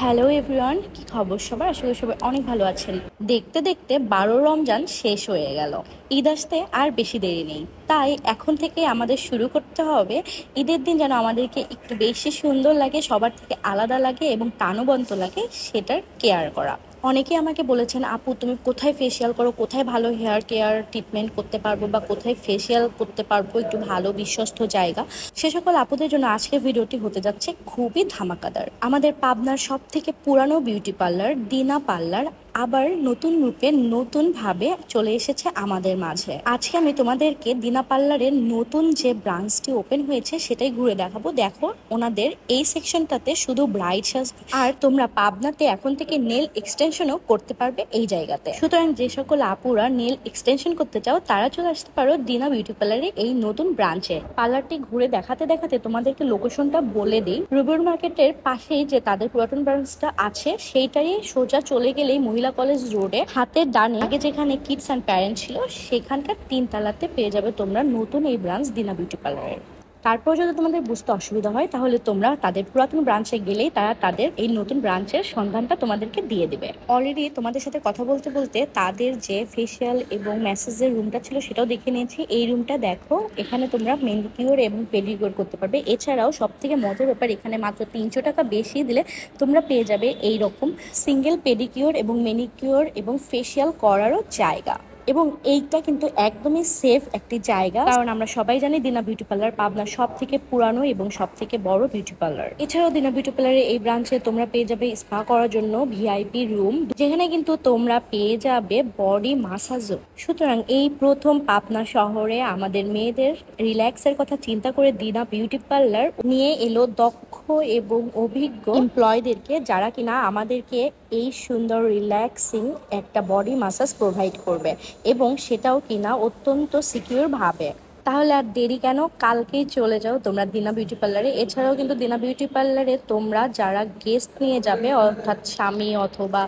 Hello everyone, কি খবর সবার? আশা করি সবাই অনেক ভালো আছেন। দেখতে দেখতে 12 রমজান শেষ হয়ে গেল। ঈদ আসতে আর বেশি দেরি নেই, তাই এখন থেকে আমাদের শুরু করতে হবে ঈদের দিন যেন আমাদেরকে একটু বেশি সুন্দর লাগে, সবার থেকে আলাদা লাগে এবং প্রাণবন্ত লাগে, সেটার কেয়ার করা। অনেকে আমাকে বলেছেন, আপু তুমি কোথায় ফেসিয়াল করো, কোথায় ভালো হেয়ার কেয়ার ট্রিটমেন্ট করতে পারবো বা কোথায় ফেসিয়াল করতে পারবো একটু ভালো বিশ্বস্ত জায়গা। সে সকল আপুদের জন্য আজকের ভিডিওটি হতে যাচ্ছে খুবই ধামাকাদার। আমাদের পাবনার সব থেকে পুরানো বিউটি পার্লার দিনা পার্লার আবার নতুন রূপে নতুন ভাবে চলে এসেছে আমাদের মাঝে। আজকে আমি তোমাদেরকে দিনা পার্লারের নতুন যে ব্রাঞ্চটি ওপেন হয়েছে সেটাই ঘুরে দেখাবো। দেখো, ওনাদের এই সেকশনটাতে শুধু ব্রাইড সাজ, আর তোমরা পাবনাতে এখন থেকে নেল এক্সটেনশনও করতে পারবে এই জায়গাতে। সুতরাং যে সকল আপুরা নেল এক্সটেনশন করতে চাও তারা চলে আসতে পারো দিনা বিউটি পার্লারে এই নতুন ব্রাঞ্চে। পার্লারটি ঘুরে দেখাতে দেখাতে তোমাদেরকে লোকেশনটা বলে দিই। রুবের মার্কেটের পাশেই যে তাদের পুরাতন ব্রাঞ্চটা আছে সেইটাই সোজা চলে গেলেই মহিলা কলেজ রোডে হাতের ডানে আগে যেখানে কিডস অ্যান্ড প্যারেন্ট ছিল সেখানকার 3 তলাতে পেয়ে যাবে তোমরা নতুন এই ব্রাঞ্চ দিনা বিউটি পার্লারের। তারপর যদি তোমাদের বুঝতে অসুবিধা হয় তাহলে তোমরা তাদের পুরাতন ব্রাঞ্চে গেলেই তারা তাদের এই নতুন ব্রাঞ্চের সন্ধানটা তোমাদেরকে দিয়ে দিবে। অলরেডি তোমাদের সাথে কথা বলতে বলতে তাদের যে ফেসিয়াল এবং ম্যাসেজের রুমটা ছিল সেটাও দেখে নিয়েছি। এই রুমটা দেখো, এখানে তোমরা ম্যানিকিউর এবং পেডিকিউর করতে পারবে। এছাড়াও সব থেকে মজার ব্যাপার, এখানে মাত্র 300 টাকা বেশি দিলে তোমরা পেয়ে যাবে এই রকম সিঙ্গেল পেডিকিউর এবং ম্যানিকিউর এবং ফেসিয়াল করারও জায়গা। এবং এইটা কিন্তু একদমই সেফ একটি জায়গা, কারণ আমরা সবাই জানি দিনা বিউটি পার্লার পাবনার সব থেকে পুরানো এবং সব থেকে বড় বিউটি পার্লার। এছাড়াও দিনা বিউটি পার্লারের এই ব্রাঞ্চে তোমরা পেয়ে যাবে স্পা করার জন্য ভিআইপি রুম, যেখানে কিন্তু তোমরা পেয়ে যাবে বডি মাসাজও। সুতরাং এই প্রথম পাবনা শহরে আমাদের মেয়েদের রিল্যাক্সের কথা চিন্তা করে দিনা বিউটি পার্লার নিয়ে এলো দক্ষ এবং অভিজ্ঞ এমপ্লয়ীদেরকে, যারা কিনা আমাদেরকে এই সুন্দর রিল্যাক্সিং একটা বডি মাসাজ প্রোভাইড করবে এবং সেটাও কিনা অত্যন্ত সিকিউর ভাবে। তাহলে আর দেরি কেন, কালকেই চলে যাও তোমরা দিনা বিউটি পার্লারে। এছাড়াও কিন্তু দিনা বিউটি পার্লারে তোমরা যারা গেস্ট নিয়ে যাবে, অর্থাৎ স্বামী অথবা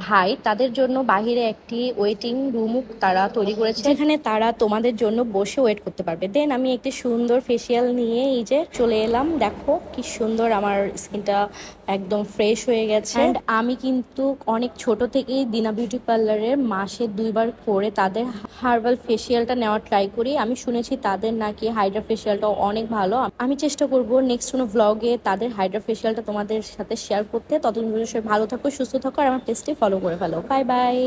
ভাই, তাদের জন্য বাহিরে একটি ওয়েটিং রুম তারা তৈরি করেছে, যেখানে তারা তোমাদের জন্য বসে ওয়েট করতে পারবে। দেন আমি একটি সুন্দর ফেসিয়াল নিয়ে এই যে চলে এলাম। দেখো কি সুন্দর আমার স্কিনটা একদম ফ্রেশ হয়ে গেছে। অ্যান্ড আমি কিন্তু অনেক ছোট থেকেই দিনা বিউটি পার্লারের মাসে 2 বার করে তাদের হার্বাল ফেসিয়ালটা নেওয়ার ট্রাই করি। আমি শুনেছি তাদের নাকি হাইড্রা ফেসিয়ালটাও অনেক ভালো। আমি চেষ্টা করব নেক্সট কোনো ভ্লগে তাদের হাইড্রা ফেসিয়ালটা তোমাদের সাথে শেয়ার করতে। ততদিন সবাই ভালো থাকো, সুস্থ থাকো, আর আমার পেজটি ফলো করে ফেলো। Bye bye.